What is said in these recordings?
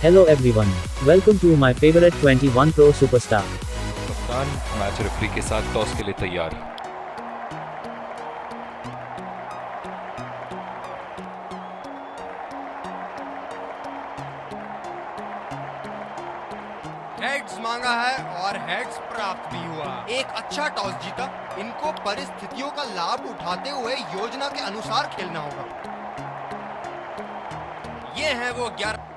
Hello everyone. Welcome to my favorite 21 Pro Superstar. कप्तान match referee के साथ toss के लिए तैयार। हेड्स मांगा है और हेड्स प्राप्त भी हुआ। एक अच्छा टॉस जीता। इनको परिस्थितियों का लाभ उठाते हुए योजना के अनुसार खेलना होगा। ये है वो 11।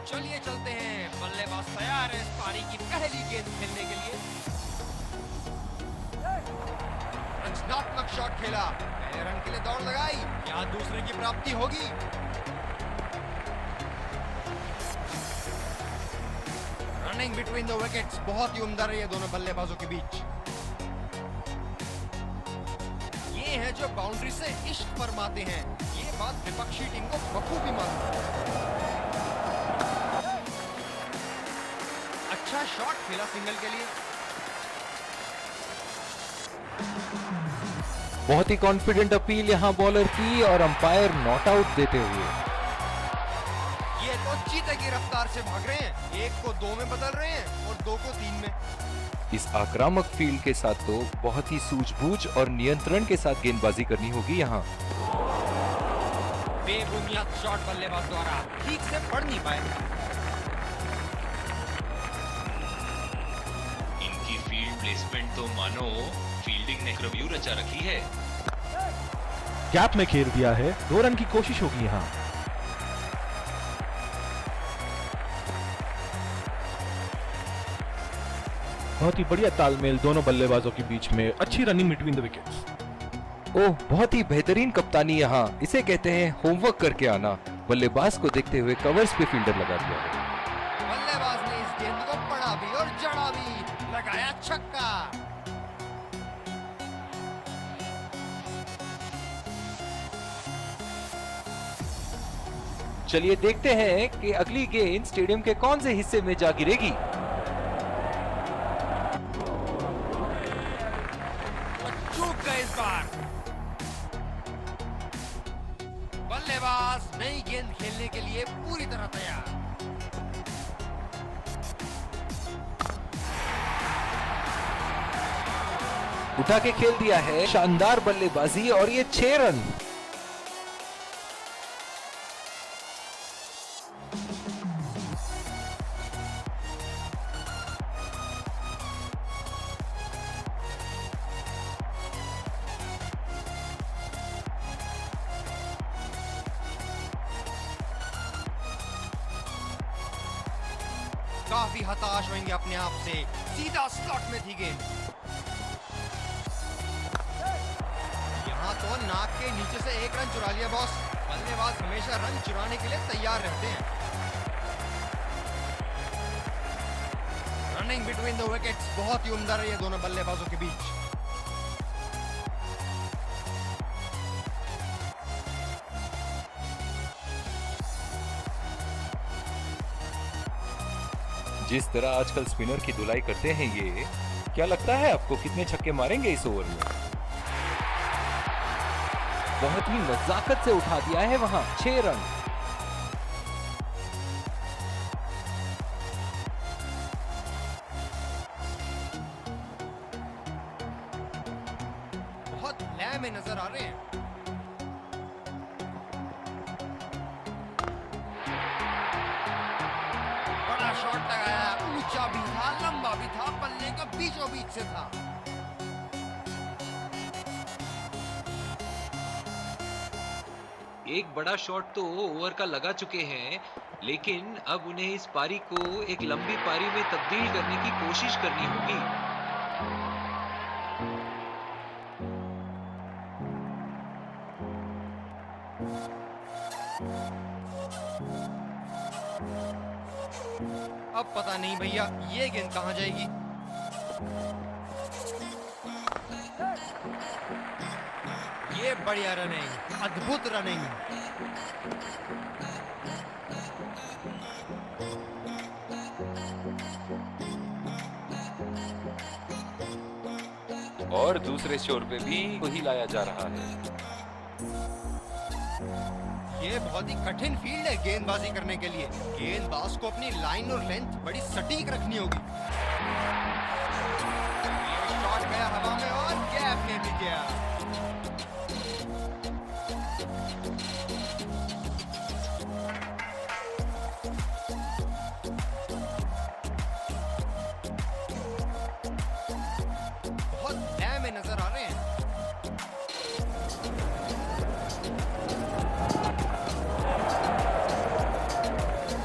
चलिए चलते हैं। बल्लेबाज तैयार है इस पारी की पहली गेंद खेलने के लिए। रचनात्मक शॉट खेला, पहले रन के लिए दौड़ लगाई। क्या दूसरे की प्राप्ति होगी? रनिंग बिटवीन द विकेट्स बहुत ही उम्दा रही है दोनों बल्लेबाजों के बीच। ये है जो बाउंड्री से इश्क फरमाते हैं। ये बात विपक्षी टीम को बखूबी मालूम है। अच्छा शॉट खेला सिंगल के लिए। बहुत ही कॉन्फिडेंट अपील यहाँ बॉलर की और अंपायर नॉट आउट देते हुए। ये तो चीते की रफ्तार से भाग रहे हैं। एक को 2 में बदल रहे हैं और 2 को 3 में। इस आक्रामक फील्ड के साथ तो बहुत ही सूझबूझ और नियंत्रण के साथ गेंदबाजी करनी होगी यहाँ। बेबुनियाद शॉट बल्लेबाज द्वारा ठीक से पढ़ नहीं पाए। इनकी फील्ड प्लेसमेंट तो मानो फील्डिंग ने रिव्यू रचा रखी है। गैप में घेर दिया है। 2 रन की कोशिश होगी यहाँ। बहुत ही बढ़िया तालमेल दोनों बल्लेबाजों के बीच में। अच्छी रनिंग बिटवीन द विकेट्स। ओह, बहुत ही बेहतरीन कप्तानी यहाँ। इसे कहते हैं होमवर्क करके आना। बल्लेबाज को देखते हुए कवर्स पे फील्डर लगा दिया है। बल्लेबाज ने इस गेंद को पढ़ा भी और जड़ा भी। लगाया छक्का। चलिए देखते हैं कि अगली गेंद स्टेडियम के कौन से हिस्से में जा गिरेगी। चूक गए इस बार। बल्लेबाज नई गेंद खेलने के लिए पूरी तरह तैयार। उठा के खेल दिया है। शानदार बल्लेबाजी और ये 6 रन। काफी हताश होंगे अपने आप से। सीधा स्लॉट में थी गेंद। यहाँ तो नाक के नीचे से 1 रन चुरा लिया बॉस। बल्लेबाज हमेशा रन चुराने के लिए तैयार रहते हैं। रनिंग बिटवीन द विकेट्स बहुत ही उम्दा रही है दोनों बल्लेबाजों के बीच। जिस तरह आजकल स्पिनर की धुलाई करते हैं ये, क्या लगता है आपको कितने छक्के मारेंगे इस ओवर में? बहुत ही नजाकत से उठा दिया है वहां। 6 रन। बहुत लय में नजर आ रहे हैं। बड़ा शॉट लगाया। ऊंचा भी था, लंबा भी था, पल्ले का बीचों बीच से था। एक बड़ा शॉट तो ओवर का लगा चुके हैं, लेकिन अब उन्हें इस पारी को एक लंबी पारी में तब्दील करने की कोशिश करनी होगी। अब पता नहीं भैया ये गेंद कहां जाएगी। ये बढ़िया रनिंग, अद्भुत रनिंग। और दूसरे छोर पे भी वही लाया जा रहा है। ये बहुत ही कठिन फील्ड है गेंदबाजी करने के लिए। गेंदबाज को अपनी लाइन और लेंथ बड़ी सटीक रखनी होगी। ये शॉट गया हवा में और गैप में भी गया। बहुत लय में नजर आ रहे हैं।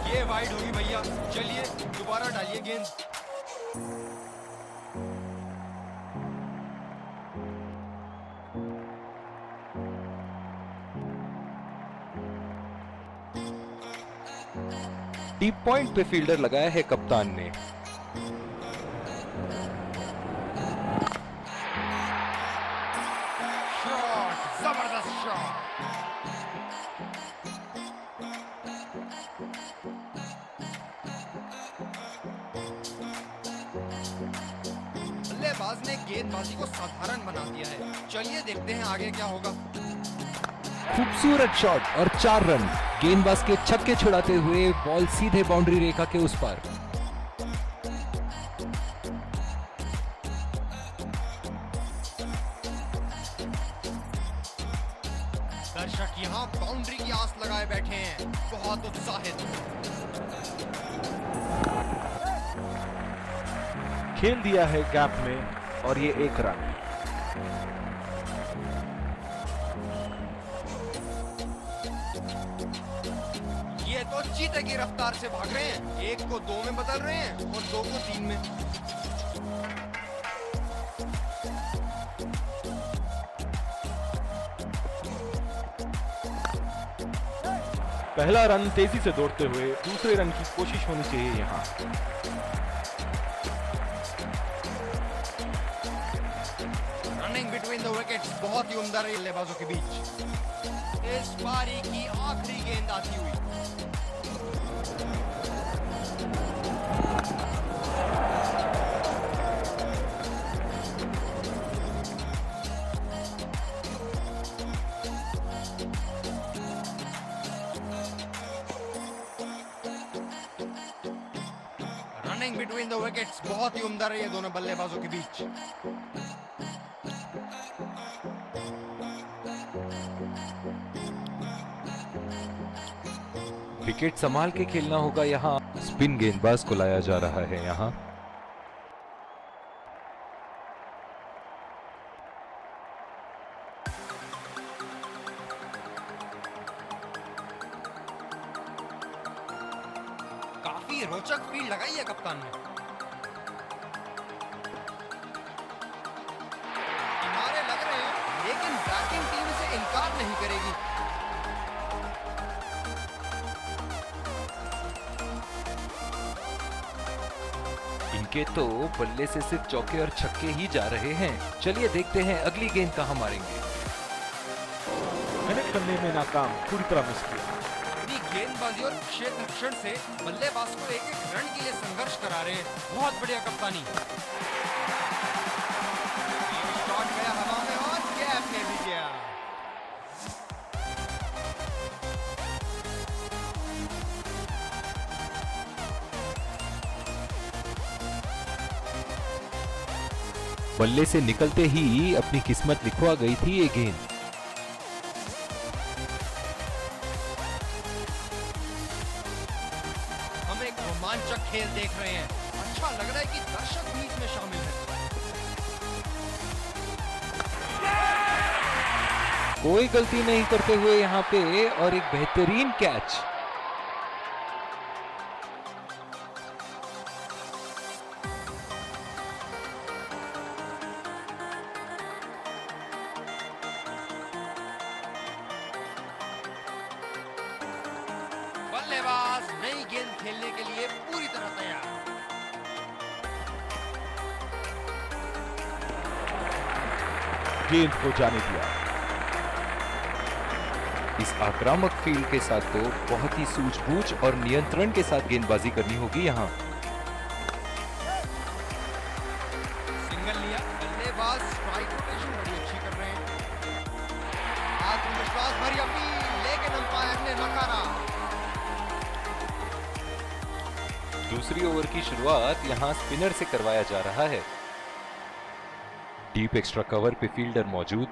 ये वाइड होगी भैया। चलिए दोबारा डालिए गेंद। डीप पॉइंट पे फील्डर लगाया है कप्तान ने। शॉट, जबरदस्त शॉट। बल्लेबाज ने गेंदबाजी को साधारण बना दिया है। चलिए देखते हैं आगे क्या होगा। खूबसूरत शॉट और 4 रन। गेंदबाज के छक्के छुड़ाते हुए बॉल सीधे बाउंड्री रेखा के उस पार। दर्शक यहाँ बाउंड्री की आस लगाए बैठे हैं, बहुत उत्साहित। खेल दिया है गैप में और ये 1 रन। ये तो चीते की रफ्तार से भाग रहे हैं। 1 को 2 में बदल रहे हैं और 2 को 3 में। पहला रन तेजी से दौड़ते हुए दूसरे रन की कोशिश होनी चाहिए यहाँ। रनिंग बिटवीन द विकेट्स बहुत ही उम्दा रही बल्लेबाजों के बीच। इस पारी की आखिरी गेंद आती हुई। रनिंग बिटवीन द विकेट्स बहुत ही उम्दा रही है दोनों बल्लेबाजों के बीच। विकेट संभाल के खेलना होगा यहाँ। स्पिन गेंदबाज को लाया जा रहा है यहाँ। काफी रोचक फील्ड लगाई है कप्तान ने। किनारे लग रहे हैं, लेकिन बैटिंग टीम से इनकार नहीं करेगी। इनके तो बल्ले से सिर्फ चौके और छक्के ही जा रहे हैं। चलिए देखते हैं अगली गेंद कहां मारेंगे। कनेक्ट करने में नाकाम, पूरी तरह मिस किया। अपनी गेंदबाजी और क्षेत्र रक्षण से बल्लेबाज को एक एक रन के लिए संघर्ष करा रहे हैं। बहुत बढ़िया कप्तानी। शॉट गया हवा में और गैप में भी गया। बल्ले से निकलते ही अपनी किस्मत लिखवा गई थी ये गेंद। हम एक रोमांचक खेल देख रहे हैं। अच्छा लग रहा है कि दर्शक भी इसमें शामिल हैं। कोई गलती नहीं करते हुए यहाँ पे और एक बेहतरीन कैच। बल्लेबाज नई गेंद खेलने के लिए पूरी तरह तैयार। गेंद को जाने दिया। इस आक्रामक फील्ड के साथ तो बहुत ही सूझबूझ और नियंत्रण के साथ गेंदबाजी करनी होगी यहाँ। सिंगल लिया, बल्लेबाज स्ट्राइक अंपायर ने नकारा। दूसरी ओवर की शुरुआत यहां स्पिनर से करवाया जा रहा है। डीप एक्स्ट्रा कवर पे फील्डर मौजूद।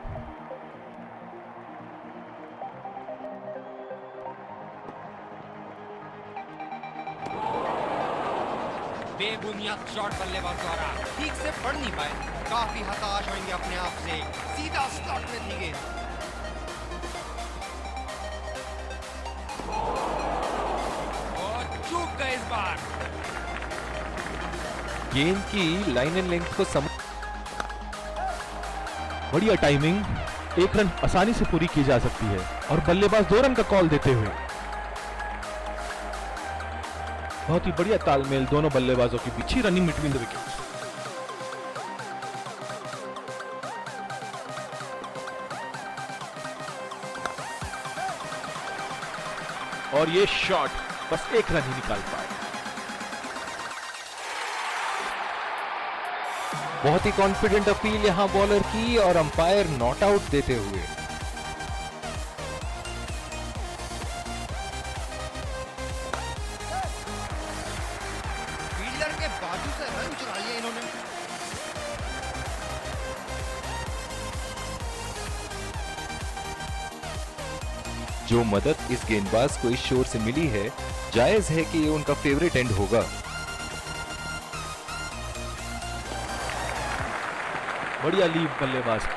बेबुनियाद शॉट बल्लेबाज द्वारा ठीक से पढ़ नहीं पाए, काफी हताश होंगे अपने आप से। सीधा स्लॉट में थी गेंद। और चूक गए इस बार। गेंद की लाइन एंड लेंथ को बढ़िया टाइमिंग, एक रन आसानी से पूरी की जा सकती है और बल्लेबाज 2 रन का कॉल देते हुए बहुत ही बढ़िया तालमेल दोनों बल्लेबाजों की बीच, रनिंग बिटवीन द विकेट्स। और ये शॉट बस 1 रन ही निकाल पाए। बहुत ही कॉन्फिडेंट अपील यहां बॉलर की और अंपायर नॉट आउट देते हुए। फील्डर के बाजू से रन चुरा लिया इन्होंने। जो मदद इस गेंदबाज को इस शोर से मिली है, जायज है कि ये उनका फेवरेट एंड होगा। बढ़िया लीव बल्लेबाज की।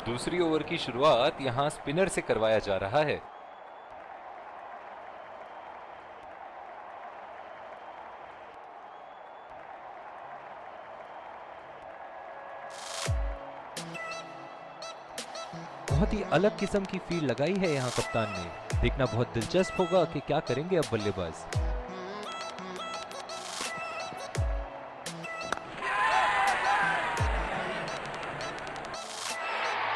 दूसरी ओवर की शुरुआत यहां स्पिनर से करवाया जा रहा है। बहुत ही अलग किस्म की फील्ड लगाई है यहां कप्तान ने। देखना बहुत दिलचस्प होगा कि क्या करेंगे अब बल्लेबाज।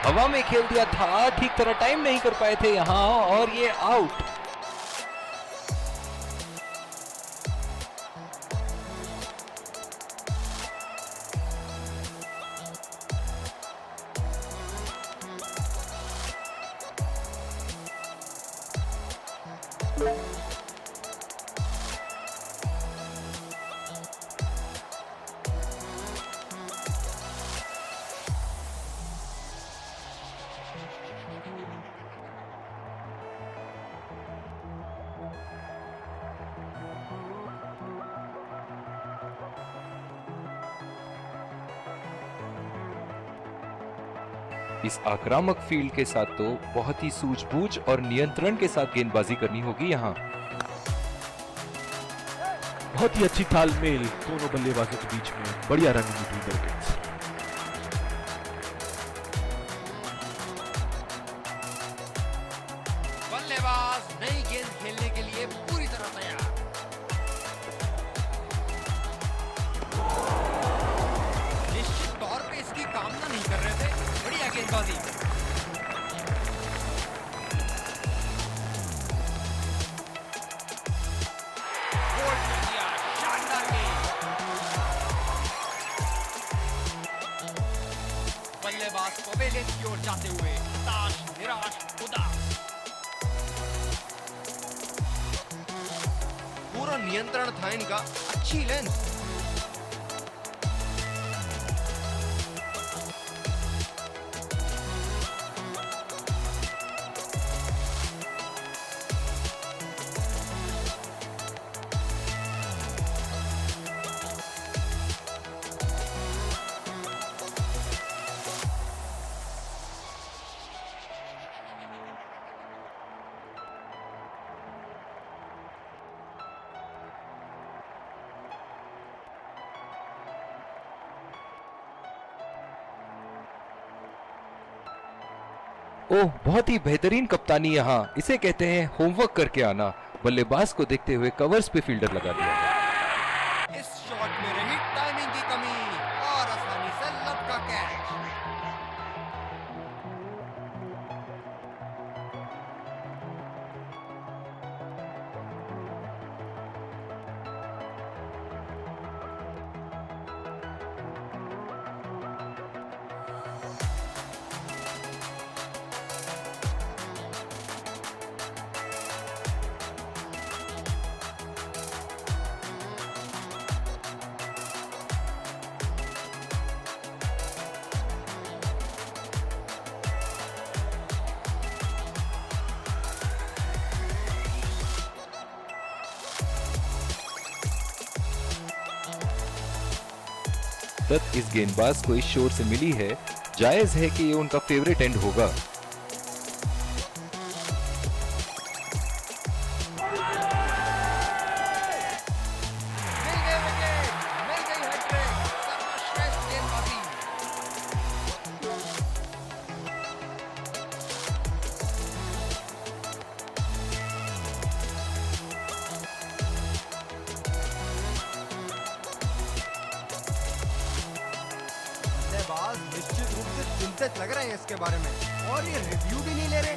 हवा में खेल दिया था, ठीक तरह टाइम नहीं कर पाए थे यहां और ये आउट। इस आक्रामक फील्ड के साथ तो बहुत ही सूझबूझ और नियंत्रण के साथ गेंदबाजी करनी होगी यहां। बहुत ही अच्छी तालमेल दोनों बल्लेबाजों के बीच में, बढ़िया रनिंग बिटवीन द विकेट्स। बल्लेबाज नई गेंद खेलने के लिए पूरी तरह तैयार। निश्चित तौर पे इसकी कामना नहीं कर रहे थे। बढ़िया गेंदबाजी। बोल्ड कर दिया, शानदार गेंद। बल्लेबाज पवेलियन की ओर जाते हुए हताश, निराश, उदास। पूरा नियंत्रण था इनका, अच्छी लेंथ। ओह, बहुत ही बेहतरीन कप्तानी यहां। इसे कहते हैं होमवर्क करके आना। बल्लेबाज को देखते हुए कवर्स पे फील्डर लगा दिया। इस शॉट में रही टाइमिंग की कमी और आसानी से लपका कैच। मदद इस गेंदबाज को इस शोर से मिली है, जायज है कि ये उनका फेवरेट एंड होगा। मिल गए विकेट, मिल गई हैट्रिक, सर्वश्रेष्ठ गेंदबाजी। बल्लेबाज निश्चित रूप से चिंतित लग रहे हैं इसके बारे में, और ये रिव्यू भी नहीं ले रहे।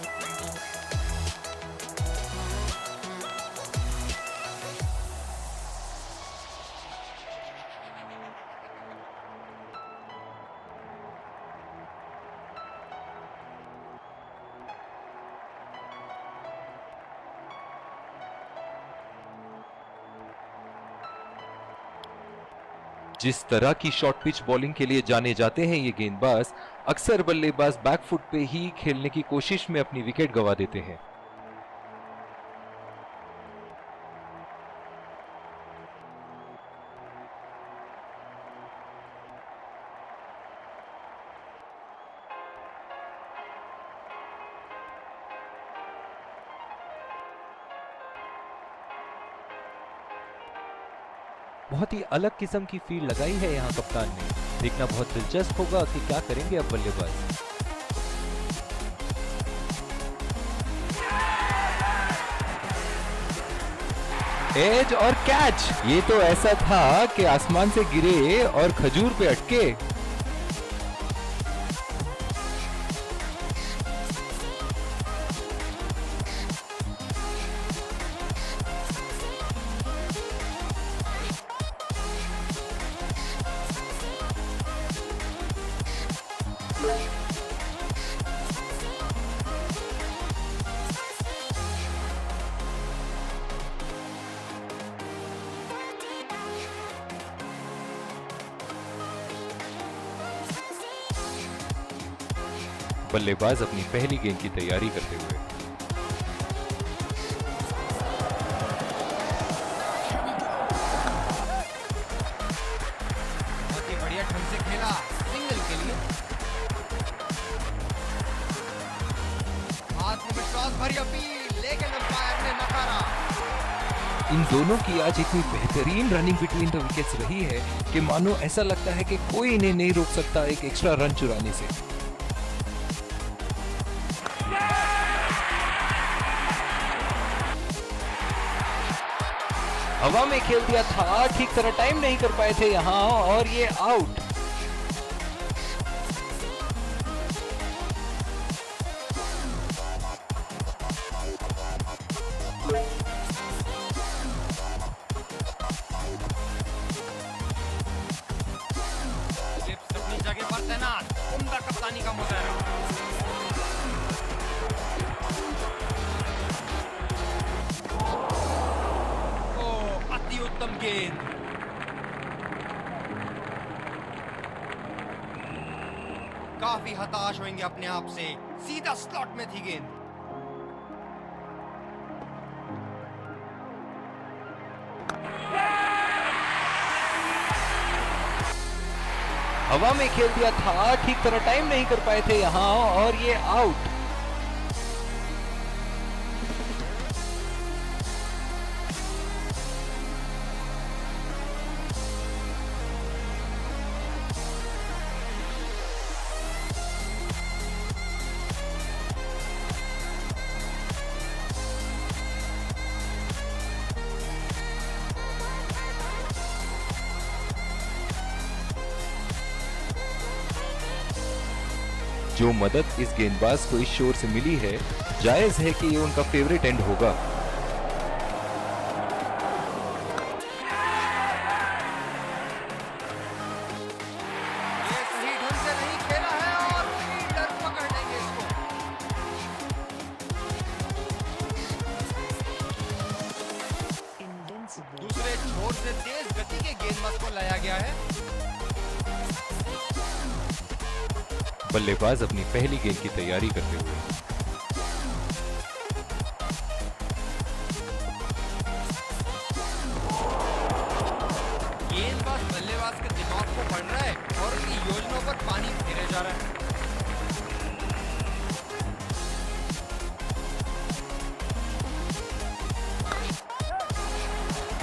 जिस तरह की शॉर्ट पिच बॉलिंग के लिए जाने जाते हैं ये गेंदबाज, अक्सर बल्लेबाज बैकफुट पे ही खेलने की कोशिश में अपनी विकेट गंवा देते हैं। बहुत ही अलग किस्म की फील्ड लगाई है यहाँ कप्तान ने। देखना बहुत दिलचस्प होगा कि क्या करेंगे अब बल्लेबाज। एज और कैच, ये तो ऐसा था कि आसमान से गिरे और खजूर पे अटके। बल्लेबाज अपनी पहली गेंद की तैयारी करते हुए। बहुत ही बढ़िया ढंग से खेला, सिंगल के लिए। आत्मविश्वास भरी अपील, लेकिन अंपायर ने नकारा। इन दोनों की आज इतनी बेहतरीन रनिंग बिटवीन द विकेट्स रही है कि मानो ऐसा लगता है कि कोई इन्हें नहीं रोक सकता एक एक्स्ट्रा रन चुराने से। हवा में खेल दिया था, ठीक तरह टाइम नहीं कर पाए थे यहाँ, और ये आउट। गिब्स अपनी जगह पर तैनात, उम्दा कप्तानी का मुजाहरा। अति उत्तम गेंद। काफी हताश होंगे अपने आप से, सीधा स्लॉट में थी गेंद। हवा में खेल दिया था, ठीक तरह टाइम नहीं कर पाए थे यहाँ, और ये आउट। जो मदद इस गेंदबाज को इस शोर से मिली है, जायज है कि ये उनका फेवरेट एंड होगा। ये सही ढंग से नहीं खेला है और फील्डर पकड़ लेंगे इसको। दूसरे छोर से तेज गति के गेंदबाज को लाया गया है। बल्लेबाज अपनी पहली गेंद की तैयारी करते हुए। गेंदबाज बल्लेबाज के दिमाग को पढ़ रहा है।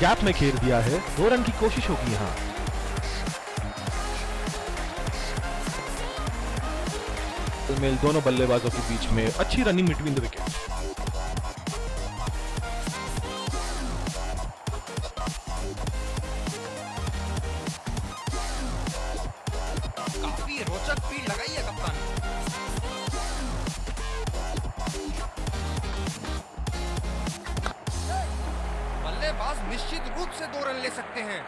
गैप में घेर दिया है। 2 रन की कोशिश होगी यहाँ। तालमेल दोनों बल्लेबाजों के बीच में, अच्छी रनिंग बिटवीन द विकेट। काफी रोचक फील्ड लगाई है कप्तान ने। बल्लेबाज निश्चित रूप से 2 रन ले सकते हैं।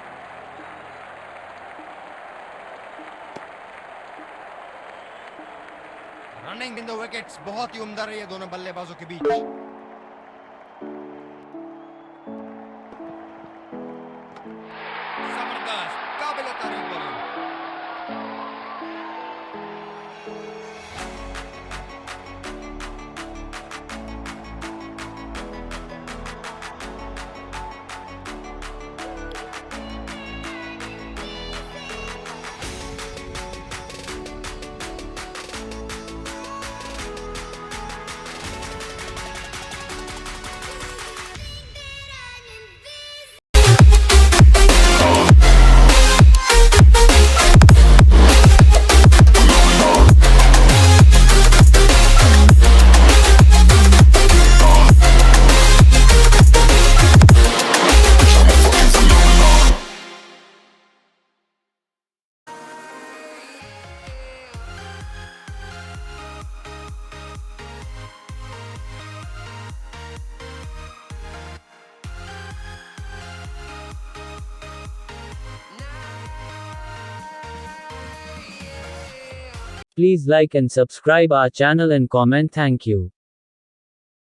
रनिंग इन द विकेट्स बहुत ही उम्दा रही है दोनों बल्लेबाजों के बीच। जबरदस्त, काबिल तारीफ bowling. Please like and subscribe our channel and comment. Thank you.